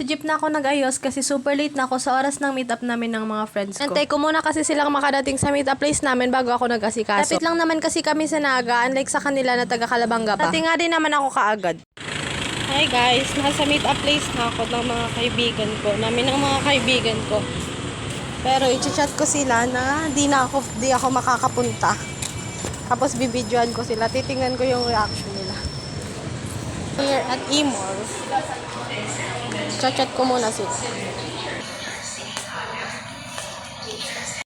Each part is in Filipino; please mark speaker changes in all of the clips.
Speaker 1: Sa jeep na ako nag-ayos kasi super late na ako sa oras ng meetup namin ng mga friends ko. Antay ko muna kasi silang makadating sa meetup place namin bago ako nag-asikaso. Lapit lang naman kasi kami sa Naga, unlike sa kanila na taga Calabanga pa. Dati nga din naman ako kaagad. Hi guys, nasa meetup place na ako ng mga kaibigan ko. Pero i-chat ko sila na di ako makakapunta. Tapos bibidyoan ko sila, titingnan ko yung reaction nila. Here at E-Mall. Chat ko muna sila.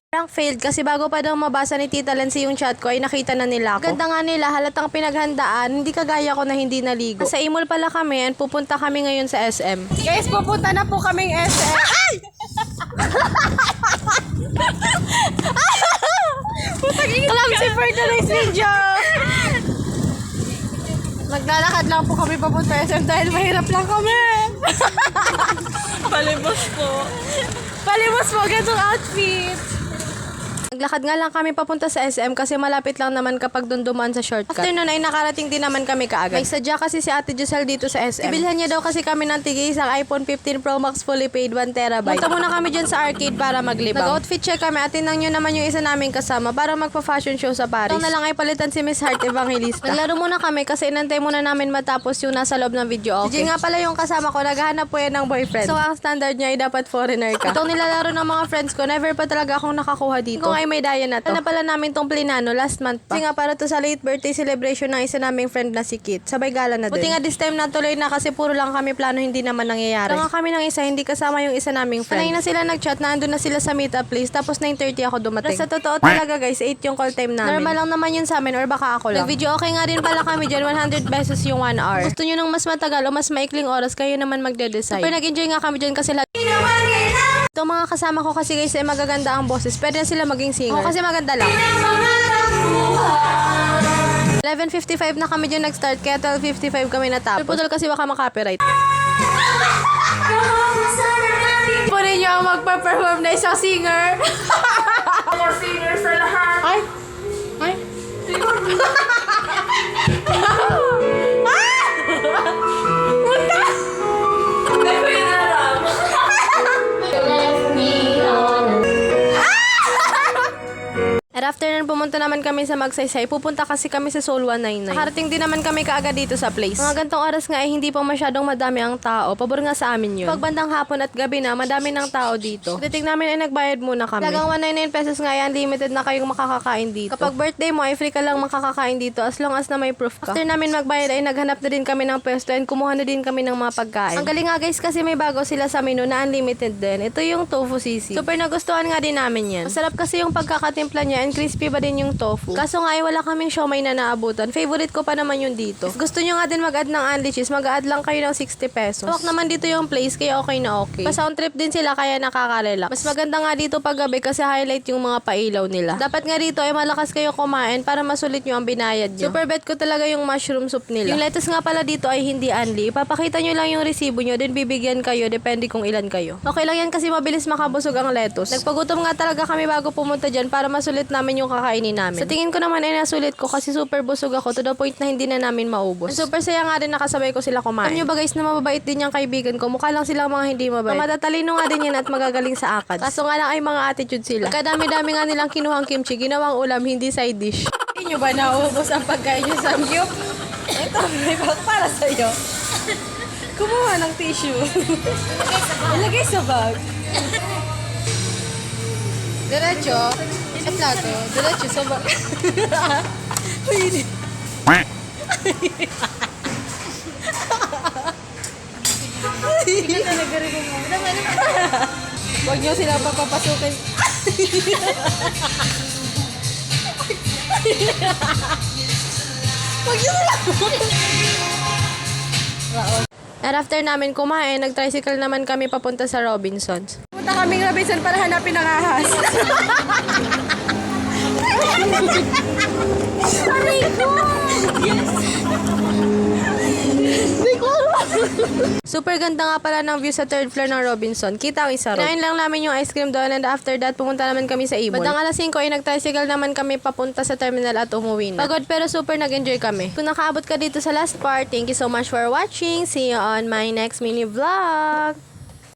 Speaker 1: Parang failed kasi bago pa daw mabasa ni Tita Lancy yung chat ko ay nakita na nila ako. Ganda nga nila, halatang pinaghandaan, hindi kagaya ko na hindi naligo. Sa E-Mall pala kami and pupunta kami ngayon sa SM. Guys, pupunta na po kaming SM. Ay! Clumsy for today's video! Maglalakad lang po kami papunta SM dahil mahirap lang kami.
Speaker 2: Palibos po.
Speaker 1: Palimos mo, ganitong outfit. Naglakad nga lang kami papunta sa SM kasi malapit lang naman kapag doon dumaan sa shortcut. After nun ay nakarating din naman kami kaagad. May sadya kasi si Ate Giselle dito sa SM. Ibilhan niya daw kasi kami ng tigay isang iPhone 15 Pro Max fully paid 1TB. Punta muna kami dyan sa arcade para maglibang. Nag-outfit check kami at tinang nyo naman yung isa naming kasama para magpa-fashion show sa Paris. Ito na lang ay palitan si Miss Heart Evangelista. Naglaro muna kami kasi inantay muna namin matapos yung nasa loob ng video. Okay. Si nga pala yung kasama ko, naghahanap po yan ng boyfriend. So ang standard niya ay dapat foreigner ka. Itong nilalaro ng mga friends ko, never pa talaga akong nakakuha dito. Kung ay may daya na to. Ano pala namin tong plinano last month pa. Kasi nga para to sa late birthday celebration ng isa naming friend na si Kit. Sabay gala na din. Buti nga this time natuloy na kasi puro lang kami plano hindi naman nangyayari. Nga kami ng isa, hindi kasama yung isa naming friend. Sanay na sila nag-chat na andun na sila sa meetup place tapos 9:30 ako dumating. Pero sa totoo talaga guys, 8 yung call time namin. Normal lang naman yun sa amin or baka ako lang. Nag-video okay nga din pala kami dyan, 100 pesos yung 1 hour. Gusto nyo nung mas matagal o mas maikling oras, kayo naman magde-decide. Super nag-enjoy nga kami dyan kasi ito mga kasama ko kasi guys ay magaganda ang boses. Pwede na sila maging singer. Ako kasi maganda lang. 11:55 na kami dyan nag-start kaya 12:55 kami natapos. Putol kasi baka makapiright. Punin nyo ang magpa-perform na isang singer.
Speaker 2: Mga singers sa lahat.
Speaker 1: Ay! Ay! At after nun, pumunta naman kami sa Magsaysay. Pupunta kasi kami sa Soul 199. Nakarating din naman kami kaagad dito sa place. Mga gantong oras nga ay hindi pa masyadong madami ang tao. Pabor nga sa amin yun. Pag bandang hapon at gabi na, madami ng tao dito. Pagdating namin ay nagbayad muna kami. Talagang 199 pesos nga ay unlimited na kayong makakakain dito. Kapag birthday mo ay free ka lang makakakain dito as long as na may proof ka. After namin magbayad ay naghanap na din kami ng pwesto and kumuha na din kami ng mga pagkain. Ang galing nga guys kasi may bago sila sa menu na unlimited din. Ito yung tofu sisig. Super nagustuhan nga din namin yan. Masarap kasi yung pagkakatimpla niya and crispy pa din yung tofu. Kaso nga ay wala kaming siomay na naabutan. Favorite ko pa naman yung dito. If gusto nyo nga din mag-add ng unli cheese, mag-add lang kayo ng 60 pesos. Tawak naman dito yung place kaya okay na okay. Pa-sound trip din sila kaya nakaka-relax. Mas maganda nga dito pag gabi kasi highlight yung mga pailaw nila. Dapat nga dito ay malakas kayo kumain para masulit nyo ang binayad nyo. Super bet ko talaga yung mushroom soup nila. Yung lettuce nga pala dito ay hindi unli. Ipapakita nyo lang yung resibo nyo din bibigyan kayo depende kung ilan kayo. Okay lang yan kasi mabilis makabusog ang lettuce. Nagpagutom nga talaga kami bago pumunta dyan para masulit namin yung kakainin namin. Sa tingin ko naman ay nasulit ko kasi super busog ako to the point na hindi na namin maubos. Super saya nga din nakasabay ko sila kumain. Alam nyo ba guys na mababait din yung kaibigan ko. Mukha lang silang mga hindi mabait. Matatalino nga din yan at magagaling sa akad. Kaso nga lang ay mga attitude sila. Kadami-dami nga nilang kinuhang kimchi, ginawang ulam, hindi side dish. Hindi nyo ba nauubos ang pagkain nyo sa Samgyup? Ito, may bag para sa'yo. Kumuha ng tissue. Ilagay sa bag. Diretso. Sa plato. Diretso sa bag. Uy, hindi ka talaga rin mo. Huwag nyo sila papapasukin. Huwag nyo sila. At after namin kumain, nag-tricycle naman kami papunta sa Robinsons. Punta kaming Robinson para hanapin ang ahas. Aray ko! Yes! Super ganda nga pala ng view sa third floor ng Robinson. Kita ang isa ron. Kinain lang namin yung ice cream doon and after that, pumunta naman kami sa E-Mall. Bandang alas 5 ay nag-tricycle naman kami papunta sa terminal at umuwi na. Pagod pero super nag-enjoy kami. Kung nakaabot ka dito sa last part, thank you so much for watching. See you on my next mini vlog!